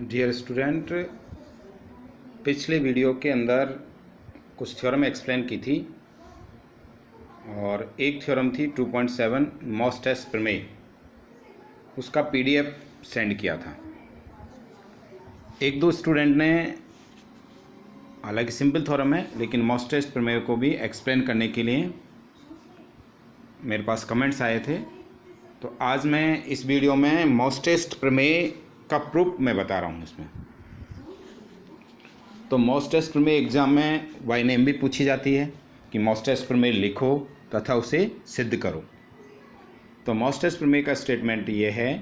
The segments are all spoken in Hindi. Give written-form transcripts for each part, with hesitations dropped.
डियर स्टूडेंट, पिछले वीडियो के अंदर कुछ थ्योरम एक्सप्लेन की थी और एक थ्योरम थी 2.7 मॉस टेस्ट प्रमेय। उसका पीडीएफ सेंड किया था। एक दो स्टूडेंट ने, हालांकि सिंपल थ्योरम है लेकिन मॉस टेस्ट प्रमेय को भी एक्सप्लेन करने के लिए मेरे पास कमेंट्स आए थे। तो आज मैं इस वीडियो में मॉस टेस्ट प्रमेय का प्रूफ मैं बता रहा हूँ। इसमें तो मॉस टेस्ट प्रमेय एग्जाम में वाईनेम भी पूछी जाती है कि मॉस टेस्ट प्रमेय लिखो तथा उसे सिद्ध करो। तो मॉस टेस्ट प्रमेय का स्टेटमेंट ये है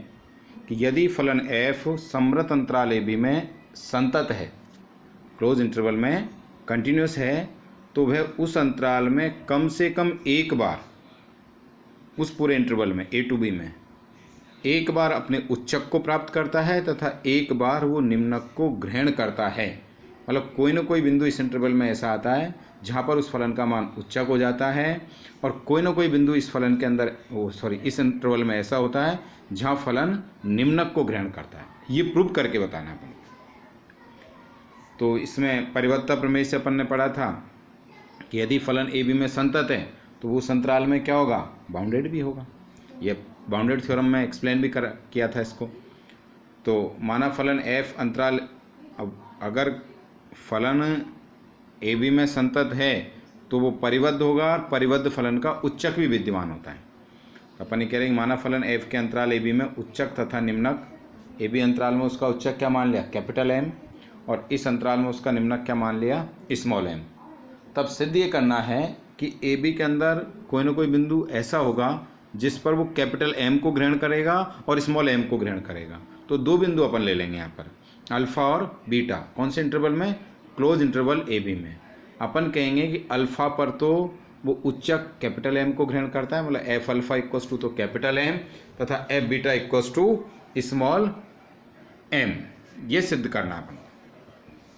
कि यदि फलन f समवर्त अंतराल ab में संतत है, क्लोज इंटरवल में कंटिन्यूस है, तो वह उस अंतराल में कम से कम एक बार, उस पूरे इंटरवल में a to b में एक बार अपने उच्चक को प्राप्त करता है तथा एक बार वो निम्नक को ग्रहण करता है। मतलब कोई ना कोई बिंदु इस इंटरवल में ऐसा आता है जहाँ पर उस फलन का मान उच्चक हो जाता है, और कोई ना कोई बिंदु इस फलन के अंदर इस इंटरवल में ऐसा होता है जहाँ फलन निम्नक को ग्रहण करता है। ये प्रूव करके बताना अपन। तो इसमें परिवत्ता प्रमेय से अपन ने पढ़ा था कि यदि फलन ए बी में संतत है तो वो अंतराल में क्या होगा, बाउंडेड भी होगा। ये बाउंडेड थ्योरम में एक्सप्लेन भी किया था इसको। तो माना फलन एफ अंतराल, अगर फलन ए बी में संतत है तो वो परिबद्ध होगा, और परिबद्ध फलन का उच्चक भी विद्यमान होता है। तो अपन ये कह रहे हैं माना फलन एफ के अंतराल ए बी में उच्चक तथा निम्नक, ए बी अंतराल में उसका उच्चक क्या मान लिया, कैपिटल एम, और इस अंतराल में उसका निम्नक क्या मान लिया, स्मॉल एम। तब सिद्ध ये करना है कि ए बी के अंदर कोई ना कोई बिंदु ऐसा होगा जिस पर वो कैपिटल एम को ग्रहण करेगा और स्मॉल एम को ग्रहण करेगा। तो दो बिंदु अपन ले लेंगे यहाँ पर, अल्फ़ा और बीटा। कौन से इंटरवल में, क्लोज इंटरवल ए बी में। अपन कहेंगे कि अल्फ़ा पर तो वो उच्चक कैपिटल एम को ग्रहण करता है, मतलब एफ अल्फ़ा इक्वस टू तो कैपिटल एम तथा f beta equals to small m. ये सिद्ध करना अपन,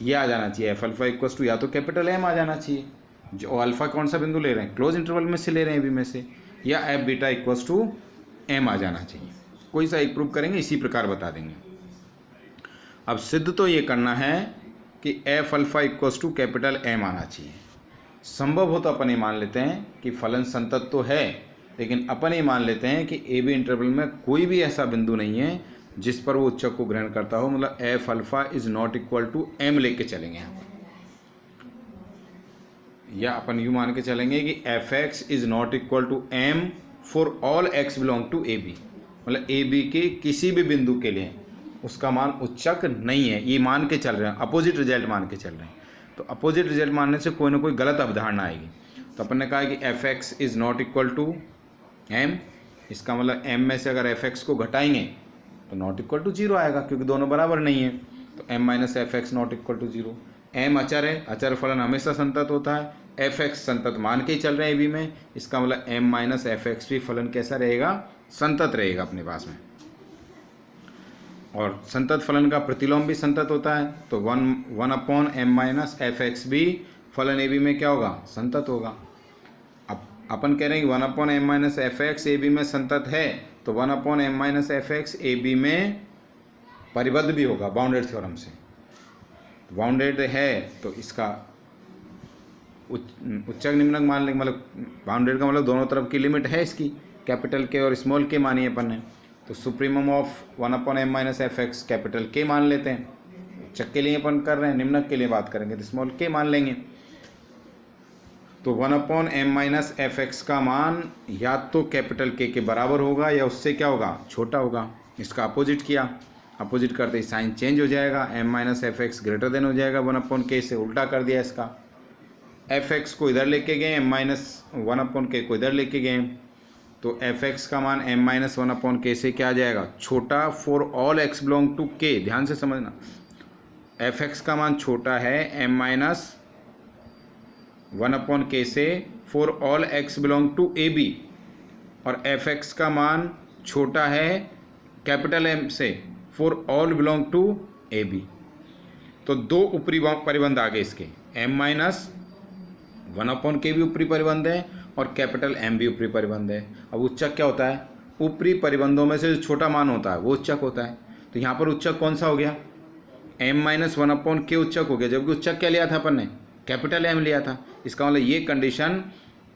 ये आ जाना चाहिए। एफ अल्फ़ा इक्वस टू या तो कैपिटल एम आ जाना चाहिए, जो अल्फ़ा कौन सा बिंदु ले रहे हैं, क्लोज इंटरवल में से ले रहे हैं ए बी में से, या F beta equals two M आ जाना चाहिए। कोई सा एक प्रूव करेंगे, इसी प्रकार बता देंगे। अब सिद्ध तो ये करना है कि f alpha equals to capital M आना चाहिए। संभव हो तो अपन ये मान लेते हैं कि फलन संतत तो है, लेकिन अपन ये मान लेते हैं कि ए बी इंटरवल में कोई भी ऐसा बिंदु नहीं है जिस पर वो उच्चक को ग्रहण करता हो, मतलब f alpha is not equal to M लेके चलेंगे यहाँ पर। या अपन यूँ मान के चलेंगे कि f x is not equal to M for all x belong to A B, मतलब ए बी के किसी भी बिंदु के लिए उसका मान उच्चक नहीं है, ये मान के चल रहे हैं, अपोजिट रिजल्ट मान के चल रहे हैं। तो अपोजिट रिजल्ट मानने से कोई ना कोई गलत अवधारणा आएगी। तो अपन ने कहा कि f x is not equal to M, इसका मतलब एम में से अगर एफ एक्स को घटाएंगे तो नॉट इक्वल टू जीरो आएगा, क्योंकि दोनों बराबर नहीं है। तो M minus f x not equal to zero. M अचर है, अचर फलन हमेशा संतत होता है, एफ एक्स संतत मान के ही चल रहे हैं ए बी में, इसका मतलब एम माइनस एफ एक्स भी फलन कैसा रहेगा, संतत रहेगा अपने पास में। और संतत फलन का प्रतिलोम भी संतत होता है, तो one upon M minus f x भी फलन ए बी में क्या होगा, संतत होगा। अब अपन कह रहे हैं कि one upon M minus f x A B में संतत है, तो one upon M minus f x A B में परिबद्ध भी होगा बाउंडेड थ्योरम से। बाउंडेड है तो इसका उच्चक निम्नक मान लेंगे, मतलब बाउंडेड का मतलब दोनों तरफ की लिमिट है इसकी, कैपिटल के और स्मॉल के मानिए अपन ने। तो supremum of one upon M minus f x capital के मान लेते हैं, उच्चक के लिए अपन कर रहे हैं, निम्नक के लिए बात करेंगे तो स्मॉल के मान लेंगे। तो one upon M minus f x का मान या तो कैपिटल के बराबर होगा या उससे क्या होगा, छोटा होगा। इसका अपोजिट किया, अपोजिट करते ही साइन चेंज हो जाएगा, M minus f x greater than हो जाएगा वन अपॉन के से, उल्टा कर दिया इसका। एफ एक्स को इधर लेके गए, एम माइनस वन अपॉन के को इधर लेके गए, तो एफ एक्स का मान M minus one upon K से क्या आ जाएगा, छोटा for all x belong to K. ध्यान से समझना, एफ एक्स का मान छोटा है M minus one upon K से for all x belong to A B, और एफ एक्स का मान छोटा है कैपिटल एम से for all belong to A B. तो दो ऊपरी परिबंध आ गए इसके, एम माइनस वन अपॉन के भी ऊपरी परिबंध है और कैपिटल एम भी ऊपरी परिबंध है। अब उच्चक क्या होता है, ऊपरी परिबंधों में से जो छोटा मान होता है वो उच्चक होता है। तो यहाँ पर उच्चक कौन सा हो गया, m माइनस 1/k उच्चक हो गया, जबकि उच्चक क्या लिया था अपन ने, कैपिटल M लिया था। इसका मतलब ये कंडीशन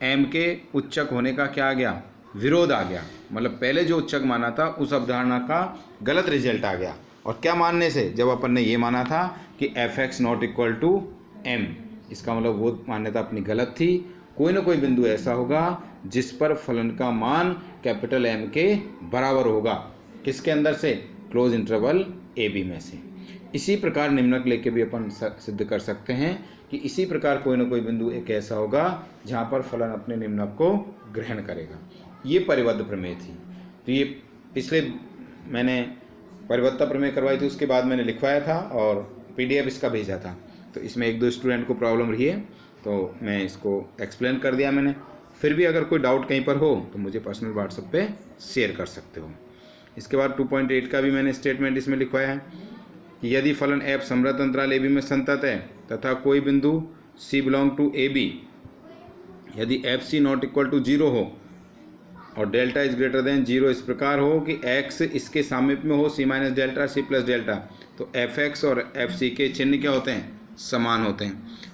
m के उच्चक होने का क्या आ गया, विरोध आ गया। मतलब पहले जो उच्चक माना था उस अवधारणा का गलत रिजल्ट आ गया। और क्या मानने से, जब अपन ने ये माना था कि f(x) not equal to m, इसका मतलब वो मान्यता अपनी गलत थी। कोई ना कोई बिंदु ऐसा होगा जिस पर फलन का मान कैपिटल M के बराबर होगा, किसके अंदर से, क्लोज इंटरवल AB में से। इसी प्रकार निम्नक लेके भी अपन सिद्ध कर सकते हैं कि इसी प्रकार कोई ना कोई बिंदु एक ऐसा होगा जहाँ पर फलन अपने निम्नक को ग्रहण करेगा। ये परिबद्ध प्रमेय थी। तो ये पिछले मैंने परिबद्धता प्रमेय करवाई थी, उसके बाद मैंने लिखवाया था और PDF इसका भेजा था। तो इसमें 1-2 स्टूडेंट को प्रॉब्लम रही है, तो मैं इसको एक्सप्लेन कर दिया मैंने। फिर भी अगर कोई डाउट कहीं पर हो तो मुझे पर्सनल व्हाट्सएप पे शेयर कर सकते हो। इसके बाद 2.8 का भी मैंने स्टेटमेंट इसमें लिखवाया है कि यदि फलन f समृद्ध अंतराल AB में संतत है तथा कोई बिंदु C बिलोंग टू AB, यदि FC नॉट इक्वल टू 0 हो और डेल्टा इज ग्रेटर देन 0 इस प्रकार हो कि x इसके सामीप्य में हो C minus delta C plus delta, तो fx और fc के चिन्ह क्या होते हैं, समान होते हैं।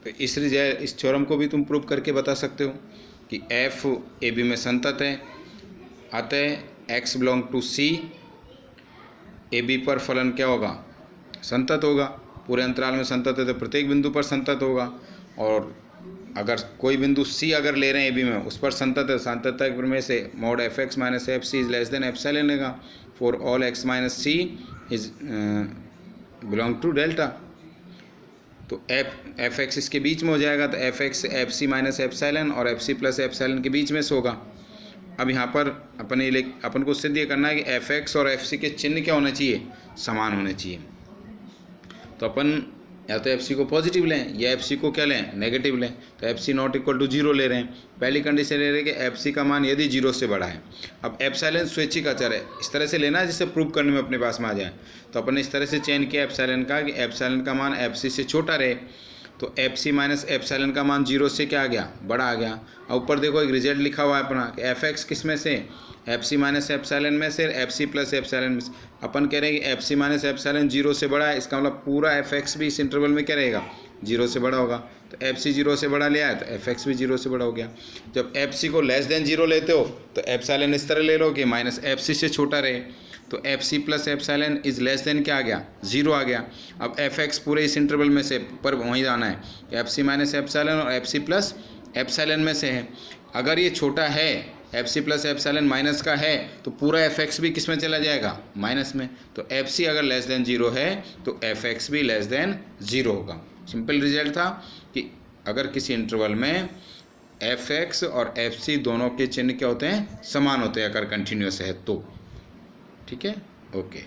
तो इस थ्योरम को भी तुम प्रूव करके बता सकते हो कि f AB में संतत है, अतः x belong to C, AB पर फलन क्या होगा, संतत होगा। पूरे अंतराल में संतत है तो प्रत्येक बिंदु पर संतत होगा। और अगर कोई बिंदु C अगर ले रहे हैं AB में, उस पर संतत है, संततता के प्रमेय से mod fx minus fc is less than epsilon लेगा for all x minus c is belong to delta. तो fx इसके बीच में हो जाएगा, तो fx fc माइनस एप्सिलॉन और fc प्लस एप्सिलॉन के बीच में से होगा। अब यहाँ पर अपन को सिद्ध ये करना है कि fx और fc के चिन्ह क्या होने चाहिए, समान होने चाहिए। तो अपन या तो fc को पॉजिटिव लें या fc को क्या लें, नेगेटिव लें। तो fc नॉट इक्वल टू 0 ले रहे हैं। पहली कंडीशन ले रहे हैं कि fc का मान यदि 0 से बड़ा है। अब एप्सिलॉन स्वैच्छिक अचर है, इस तरह से लेना है जिससे प्रूव करने में अपने पास में आ जाए। तो अपन ने इस तरह से चयन किया एप्सिलॉन का कि एप्सिलॉन का मान fc से छोटा रहे, तो fc माइनस एप्सिलॉन का मान 0 से क्या आ गया, बड़ा आ गया। अब ऊपर देखो एक रिजल्ट लिखा हुआ है अपना कि fx किस में से, fc माइनस एप्सिलॉन में से, fc प्लस एप्सिलॉन में से। अपन कह रहे हैं कि fc माइनस एप्सिलॉन 0 से बड़ा है, इसका मतलब पूरा fx भी इस इंटरवल में क्या रहेगा, 0 से बड़ा होगा। तो fc 0 से बड़ा लिया है तो fx भी 0 से बड़ा हो गया। जब fc को लेस देन 0 लेते हो तो एप्सिलॉन इस तरह ले लो कि माइनस fc से छोटा रहे, तो fc plus epsilon is less then क्या आ गया, 0 आ गया। अब fx पूरे इस इंटरवल में से पर वहीं जाना है, fc माइनस एप्सिलॉन और fc प्लस एप्सिलॉन में से है। अगर ये छोटा है, fc प्लस एप्सिलॉन माइनस का है, तो पूरा fx भी किस में चला जाएगा, माइनस में। तो fc अगर लेस देन 0 है तो fx भी लेस देन 0 होगा। सिंपल रिजल्ट था कि अगर किसी इंटरवल में fx और fc दोनों के चिन्ह क्या होते हैं, समान होते हैं, अगर कंटिन्यूस है तो। ठीक है, ओके।